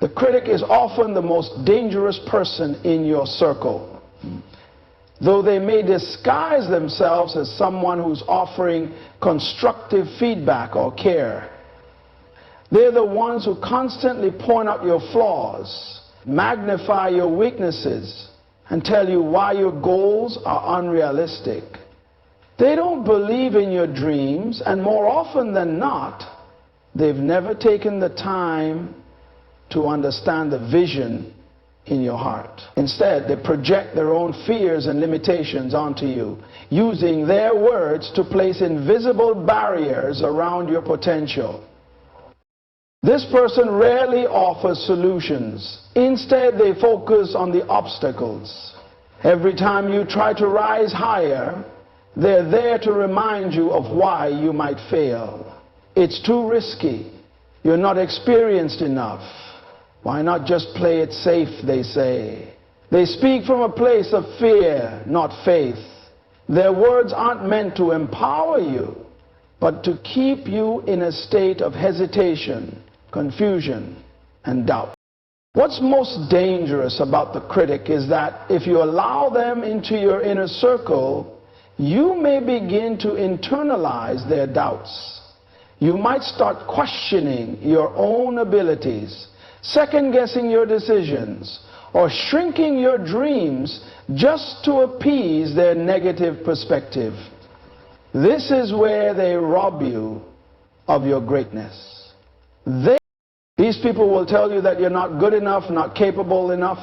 The critic is often the most dangerous person in your circle. Though they may disguise themselves as someone who's offering constructive feedback or care, they're the ones who constantly point out your flaws, magnify your weaknesses, and tell you why your goals are unrealistic. They don't believe in your dreams, and more often than not, they've never taken the time to understand the vision in your heart. Instead, they project their own fears and limitations onto you, using their words to place invisible barriers around your potential. This person rarely offers solutions. Instead, they focus on the obstacles. Every time you try to rise higher, they're there to remind you of why you might fail. It's too risky. You're not experienced enough. Why not just play it safe, they say. They speak from a place of fear, not faith. Their words aren't meant to empower you, but to keep you in a state of hesitation, confusion, and doubt. What's most dangerous about the critic is that if you allow them into your inner circle, you may begin to internalize their doubts. You might start questioning your own abilities, second-guessing your decisions, or shrinking your dreams just to appease their negative perspective. This is where they rob you of your greatness. These people will tell you that you're not good enough, not capable enough,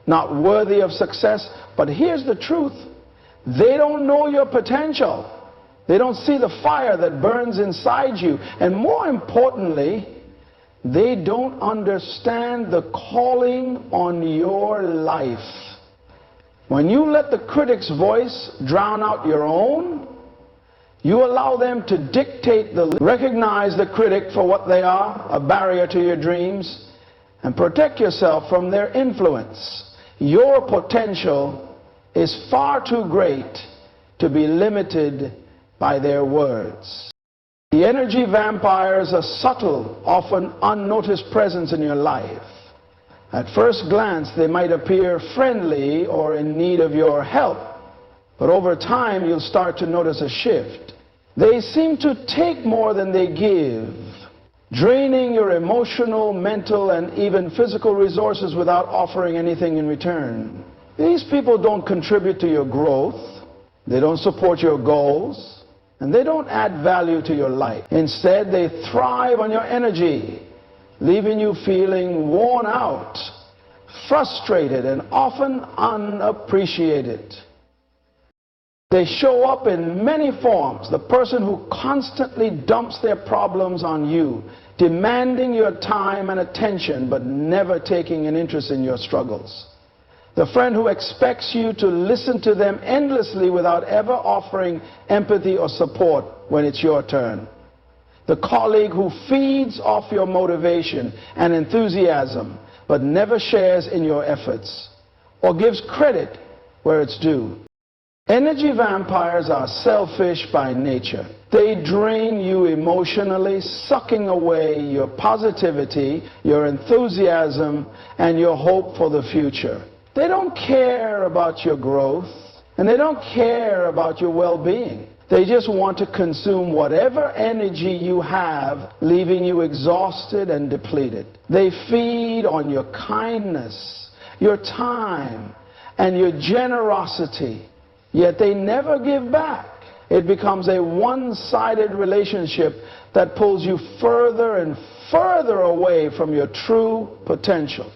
not worthy of success. But here's the truth. They don't know your potential. They don't see the fire that burns inside you. And more importantly, they don't understand the calling on your life. When you let the critic's voice drown out your own, you allow them to dictate recognize the critic for what they are, a barrier to your dreams, and protect yourself from their influence. Your potential is far too great to be limited by their words. The energy vampire is a subtle, often unnoticed presence in your life. At first glance, they might appear friendly or in need of your help, but over time, you'll start to notice a shift. They seem to take more than they give, draining your emotional, mental, and even physical resources without offering anything in return. These people don't contribute to your growth, they don't support your goals, and they don't add value to your life. Instead, they thrive on your energy, leaving you feeling worn out, frustrated, and often unappreciated. They show up in many forms. The person who constantly dumps their problems on you, demanding your time and attention, but never taking an interest in your struggles. The friend who expects you to listen to them endlessly without ever offering empathy or support when it's your turn. The colleague who feeds off your motivation and enthusiasm, but never shares in your efforts or gives credit where it's due. Energy vampires are selfish by nature. They drain you emotionally, sucking away your positivity, your enthusiasm, and your hope for the future. They don't care about your growth, and they don't care about your well-being. They just want to consume whatever energy you have, leaving you exhausted and depleted. They feed on your kindness, your time, and your generosity. Yet they never give back. It becomes a one-sided relationship that pulls you further and further away from your true potential.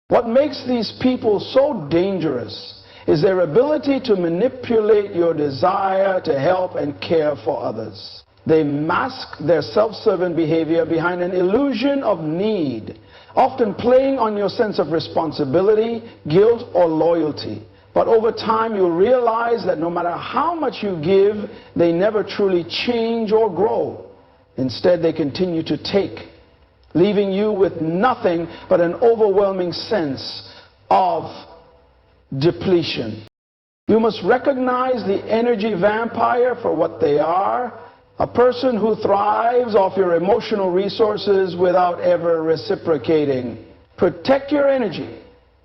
What makes these people so dangerous is their ability to manipulate your desire to help and care for others. They mask their self-serving behavior behind an illusion of need, often playing on your sense of responsibility, guilt, or loyalty. But over time, you'll realize that no matter how much you give, they never truly change or grow. Instead, they continue to take, leaving you with nothing but an overwhelming sense of depletion. You must recognize the energy vampire for what they are, a person who thrives off your emotional resources without ever reciprocating. Protect your energy,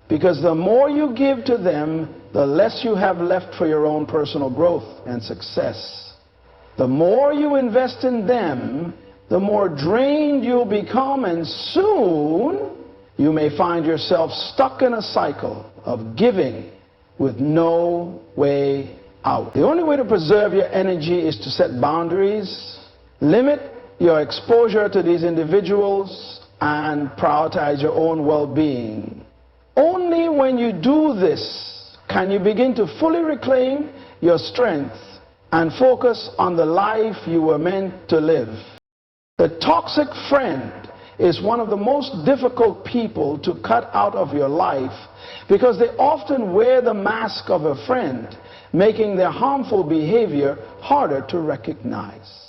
because the more you give to them, the less you have left for your own personal growth and success. The more you invest in them, the more drained you'll become, and soon you may find yourself stuck in a cycle of giving with no way out. The only way to preserve your energy is to set boundaries, limit your exposure to these individuals, and prioritize your own well-being. Only when you do this can you begin to fully reclaim your strength and focus on the life you were meant to live. The toxic friend is one of the most difficult people to cut out of your life, because they often wear the mask of a friend, making their harmful behavior harder to recognize.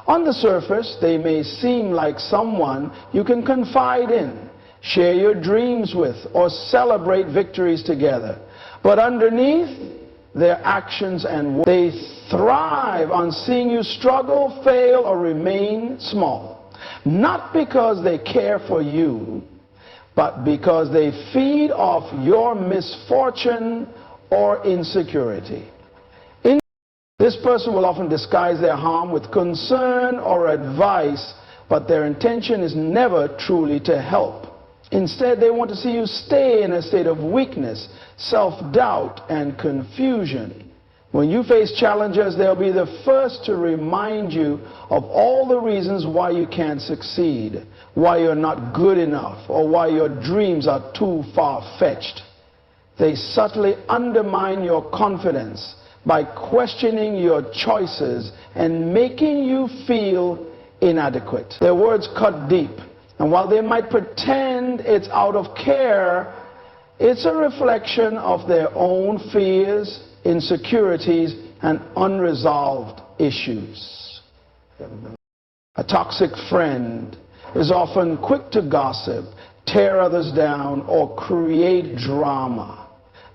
On the surface, they may seem like someone you can confide in, share your dreams with, or celebrate victories together. But underneath their actions and they thrive on seeing you struggle, fail, or remain small. Not because they care for you, but because they feed off your misfortune or insecurity. This person will often disguise their harm with concern or advice, but their intention is never truly to help. Instead, they want to see you stay in a state of weakness, self-doubt, and confusion. When you face challenges, they'll be the first to remind you of all the reasons why you can't succeed, why you're not good enough, or why your dreams are too far-fetched. They subtly undermine your confidence by questioning your choices and making you feel inadequate. Their words cut deep, and while they might pretend it's out of care, it's a reflection of their own fears, insecurities, and unresolved issues. A toxic friend is often quick to gossip, tear others down, or create drama.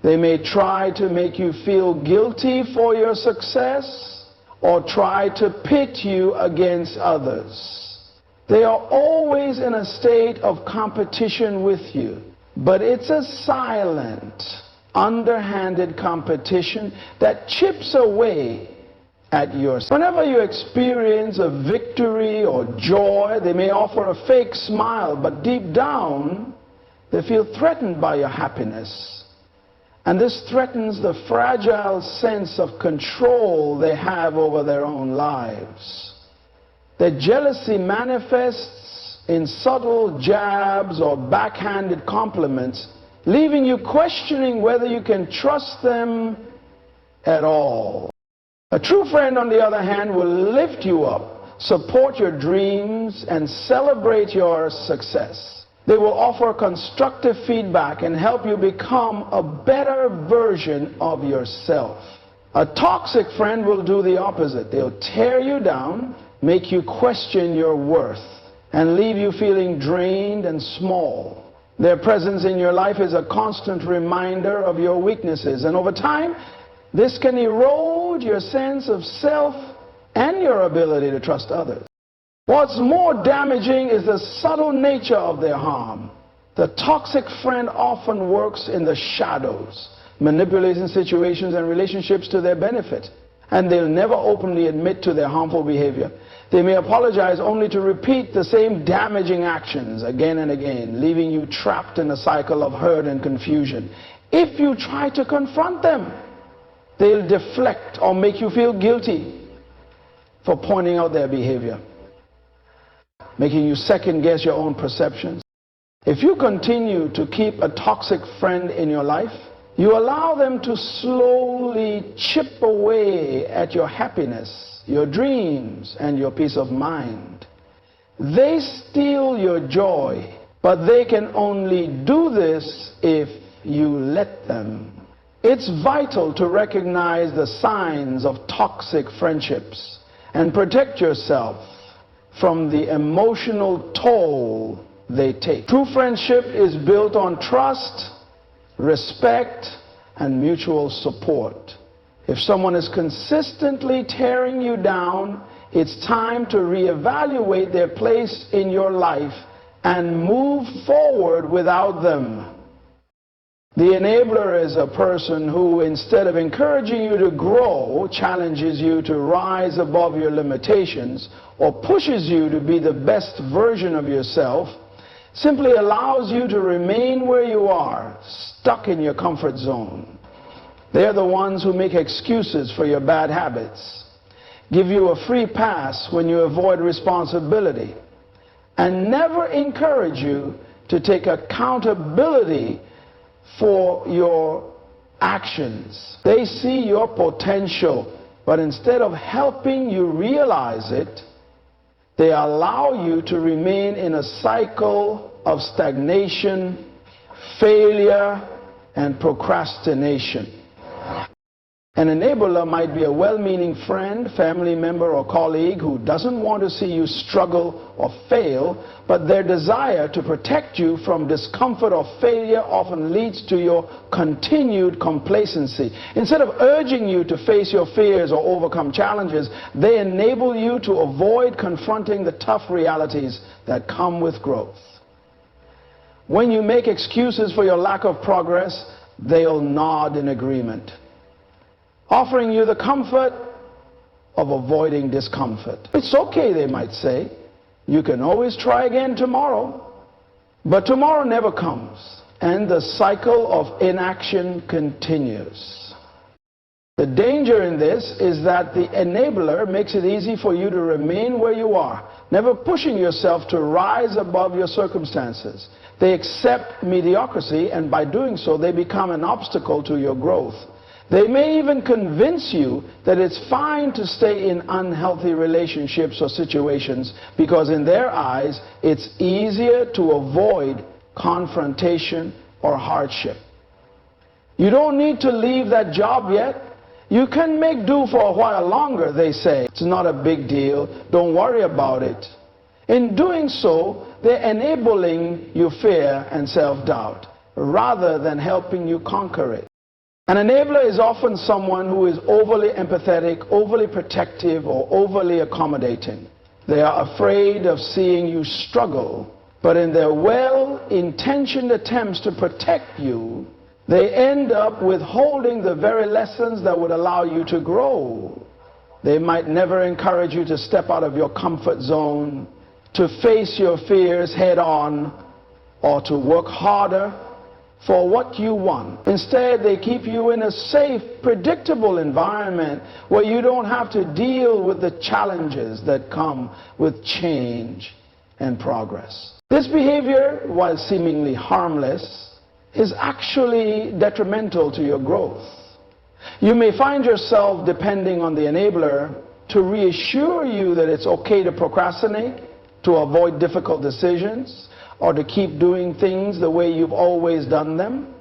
They may try to make you feel guilty for your success or try to pit you against others. They are always in a state of competition with you, but it's a silent, underhanded competition that chips away at yours. Whenever you experience a victory or joy, they may offer a fake smile, but deep down, they feel threatened by your happiness. And this threatens the fragile sense of control they have over their own lives. Their jealousy manifests in subtle jabs or backhanded compliments, leaving you questioning whether you can trust them at all. A true friend, on the other hand, will lift you up, support your dreams, and celebrate your success. They will offer constructive feedback and help you become a better version of yourself. A toxic friend will do the opposite. They'll tear you down, make you question your worth, and leave you feeling drained and small. Their presence in your life is a constant reminder of your weaknesses, and over time, this can erode your sense of self and your ability to trust others. What's more damaging is the subtle nature of their harm. The toxic friend often works in the shadows, manipulating situations and relationships to their benefit, and they'll never openly admit to their harmful behavior. They may apologize only to repeat the same damaging actions again and again, leaving you trapped in a cycle of hurt and confusion. If you try to confront them, they'll deflect or make you feel guilty for pointing out their behavior, making you second-guess your own perceptions. If you continue to keep a toxic friend in your life, you allow them to slowly chip away at your happiness, your dreams, and your peace of mind. They steal your joy, but they can only do this if you let them. It's vital to recognize the signs of toxic friendships and protect yourself from the emotional toll they take. True friendship is built on trust, respect, and mutual support. If someone is consistently tearing you down, it's time to reevaluate their place in your life and move forward without them. The enabler is a person who, instead of encouraging you to grow, challenges you to rise above your limitations, or pushes you to be the best version of yourself, simply allows you to remain where you are, stuck in your comfort zone. They're the ones who make excuses for your bad habits, give you a free pass when you avoid responsibility, and never encourage you to take accountability for your actions. They see your potential, but instead of helping you realize it, they allow you to remain in a cycle of stagnation, failure, and procrastination. An enabler might be a well-meaning friend, family member, or colleague who doesn't want to see you struggle or fail, but their desire to protect you from discomfort or failure often leads to your continued complacency. Instead of urging you to face your fears or overcome challenges, they enable you to avoid confronting the tough realities that come with growth. When you make excuses for your lack of progress, they'll nod in agreement, offering you the comfort of avoiding discomfort. It's okay, they might say. You can always try again tomorrow. But tomorrow never comes, and the cycle of inaction continues. The danger in this is that the enabler makes it easy for you to remain where you are, never pushing yourself to rise above your circumstances. They accept mediocrity, and by doing so, they become an obstacle to your growth. They may even convince you that it's fine to stay in unhealthy relationships or situations because in their eyes it's easier to avoid confrontation or hardship. You don't need to leave that job yet. You can make do for a while longer, they say. It's not a big deal. Don't worry about it. In doing so, they're enabling your fear and self-doubt rather than helping you conquer it. An enabler is often someone who is overly empathetic, overly protective, or overly accommodating. They are afraid of seeing you struggle, but in their well-intentioned attempts to protect you, they end up withholding the very lessons that would allow you to grow. They might never encourage you to step out of your comfort zone, to face your fears head on, or to work harder for what you want. Instead, they keep you in a safe, predictable environment where you don't have to deal with the challenges that come with change and progress. This behavior, while seemingly harmless, is actually detrimental to your growth. You may find yourself depending on the enabler to reassure you that it's okay to procrastinate, to avoid difficult decisions, or to keep doing things the way you've always done them.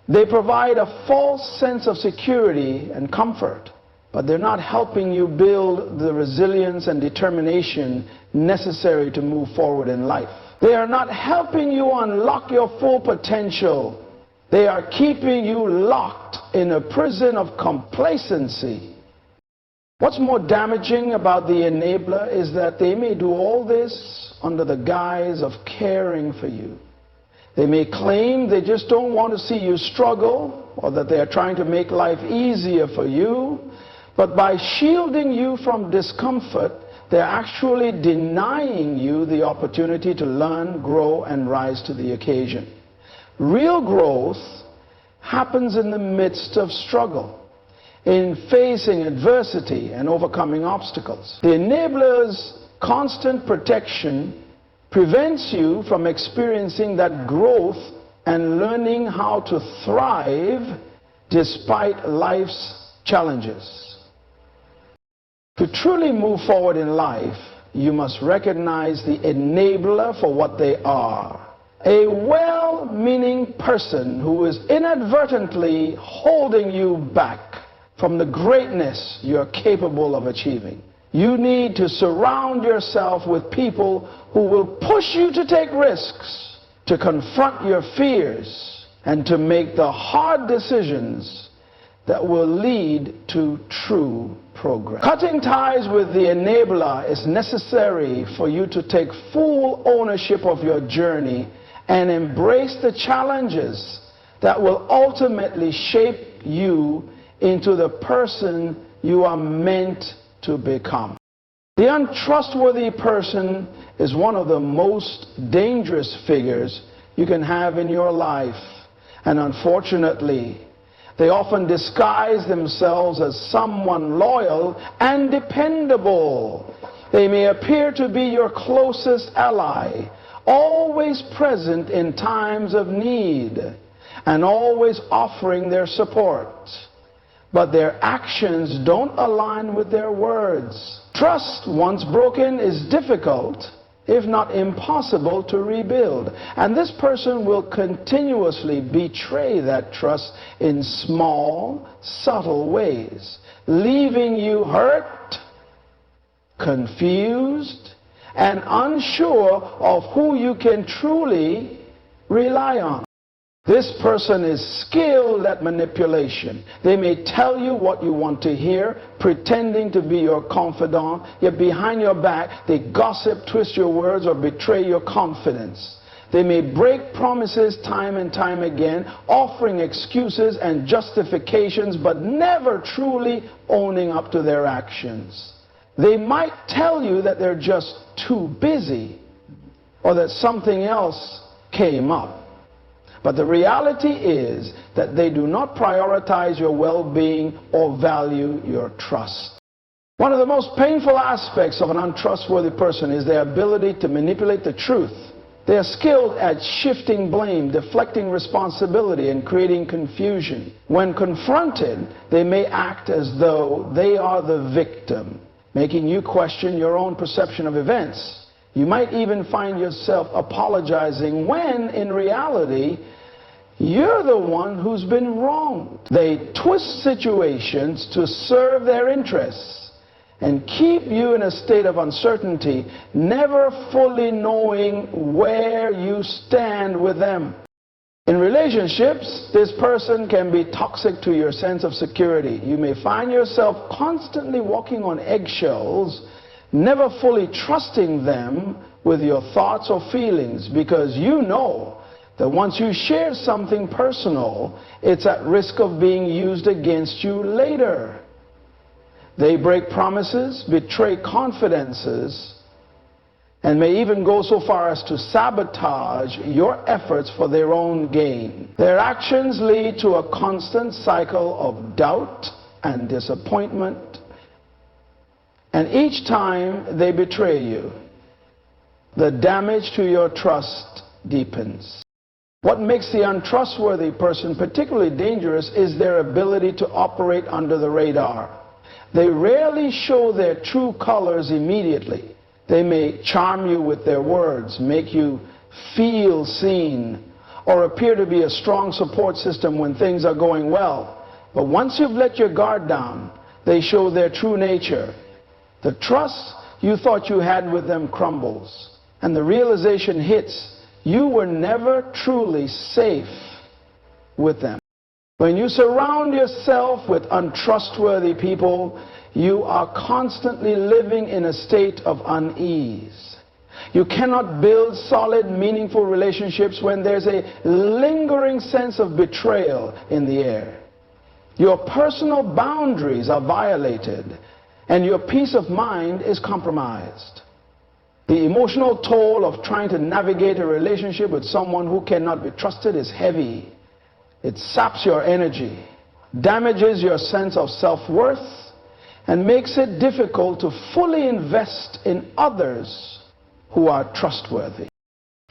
They provide a false sense of security and comfort, but they're not helping you build the resilience and determination necessary to move forward in life. They are not helping you unlock your full potential. They are keeping you locked in a prison of complacency. What's more damaging about the enabler is that they may do all this under the guise of caring for you. They may claim they just don't want to see you struggle, or that they are trying to make life easier for you, but by shielding you from discomfort, they're actually denying you the opportunity to learn, grow, and rise to the occasion. Real growth happens in the midst of struggle, in facing adversity and overcoming obstacles. The enabler's constant protection prevents you from experiencing that growth and learning how to thrive despite life's challenges. To truly move forward in life, you must recognize the enabler for what they are. A well-meaning person who is inadvertently holding you back from the greatness you're capable of achieving. You need to surround yourself with people who will push you to take risks, to confront your fears, and to make the hard decisions that will lead to true progress. Cutting ties with the enabler is necessary for you to take full ownership of your journey and embrace the challenges that will ultimately shape you into the person you are meant to become. The untrustworthy person is one of the most dangerous figures you can have in your life. And unfortunately, they often disguise themselves as someone loyal and dependable. They may appear to be your closest ally, always present in times of need, and always offering their support. But their actions don't align with their words. Trust, once broken, is difficult, if not impossible, to rebuild. And this person will continuously betray that trust in small, subtle ways, leaving you hurt, confused, and unsure of who you can truly rely on. This person is skilled at manipulation. They may tell you what you want to hear, pretending to be your confidant, yet behind your back they gossip, twist your words, or betray your confidence. They may break promises time and time again, offering excuses and justifications, but never truly owning up to their actions. They might tell you that they're just too busy, or that something else came up. But the reality is that they do not prioritize your well-being or value your trust. One of the most painful aspects of an untrustworthy person is their ability to manipulate the truth. They are skilled at shifting blame, deflecting responsibility, and creating confusion. When confronted, they may act as though they are the victim, making you question your own perception of events. You might even find yourself apologizing when, in reality, you're the one who's been wronged. They twist situations to serve their interests and keep you in a state of uncertainty, never fully knowing where you stand with them. In relationships, this person can be toxic to your sense of security. You may find yourself constantly walking on eggshells, never fully trusting them with your thoughts or feelings, because you know that once you share something personal, it's at risk of being used against you later. They break promises, betray confidences, and may even go so far as to sabotage your efforts for their own gain. Their actions lead to a constant cycle of doubt and disappointment. And each time they betray you, the damage to your trust deepens. What makes the untrustworthy person particularly dangerous is their ability to operate under the radar. They rarely show their true colors immediately. They may charm you with their words, make you feel seen, or appear to be a strong support system when things are going well. But once you've let your guard down, they show their true nature. The trust you thought you had with them crumbles, and the realization hits you were never truly safe with them. When you surround yourself with untrustworthy people, you are constantly living in a state of unease. You cannot build solid, meaningful relationships when there's a lingering sense of betrayal in the air. Your personal boundaries are violated, and your peace of mind is compromised. The emotional toll of trying to navigate a relationship with someone who cannot be trusted is heavy. It saps your energy, damages your sense of self-worth, and makes it difficult to fully invest in others who are trustworthy.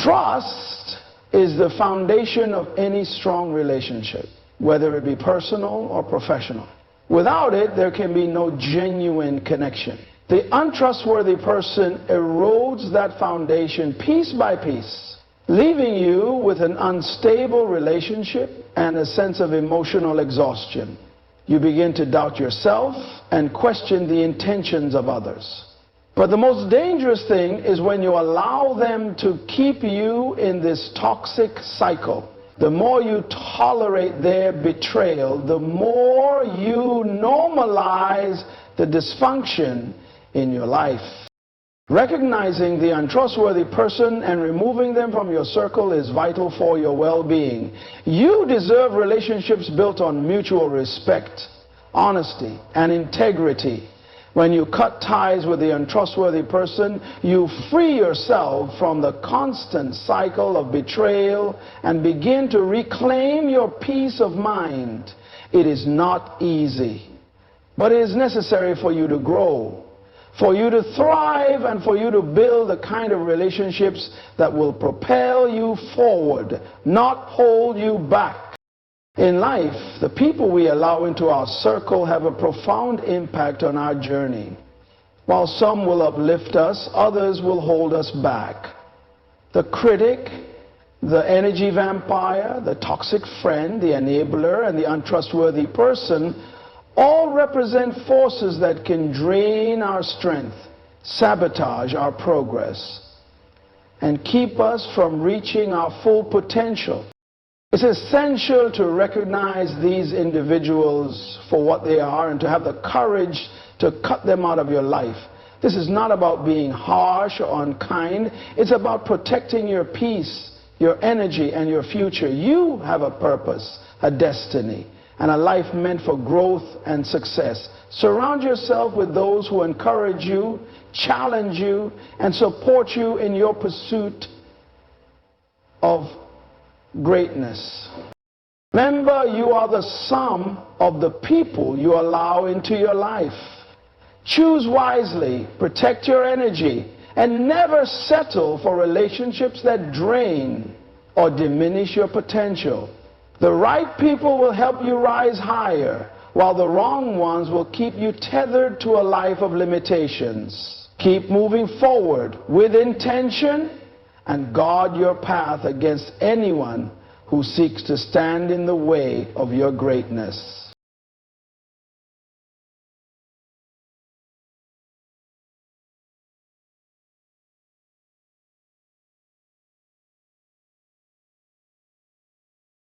Trust is the foundation of any strong relationship, whether it be personal or professional. Without it, there can be no genuine connection. The untrustworthy person erodes that foundation piece by piece, leaving you with an unstable relationship and a sense of emotional exhaustion. You begin to doubt yourself and question the intentions of others. But the most dangerous thing is when you allow them to keep you in this toxic cycle. the more you tolerate their betrayal, the more you normalize the dysfunction in your life. Recognizing the untrustworthy person and removing them from your circle is vital for your well-being. You deserve relationships built on mutual respect, honesty, and integrity. When you cut ties with the untrustworthy person, you free yourself from the constant cycle of betrayal and begin to reclaim your peace of mind. It is not easy, but it is necessary for you to grow, for you to thrive, and for you to build the kind of relationships that will propel you forward, not hold you back. In life, the people we allow into our circle have a profound impact on our journey. While some will uplift us, others will hold us back. The critic, the energy vampire, the toxic friend, the enabler, and the untrustworthy person all represent forces that can drain our strength, sabotage our progress, and keep us from reaching our full potential. It's essential to recognize these individuals for what they are and to have the courage to cut them out of your life. This is not about being harsh or unkind. It's about protecting your peace, your energy, and your future. You have a purpose, a destiny, and a life meant for growth and success. Surround yourself with those who encourage you, challenge you, and support you in your pursuit of greatness. Remember, you are the sum of the people you allow into your life. Choose wisely, protect your energy, and never settle for relationships that drain or diminish your potential. The right people will help you rise higher, while the wrong ones will keep you tethered to a life of limitations. Keep moving forward with intention and guard your path against anyone who seeks to stand in the way of your greatness.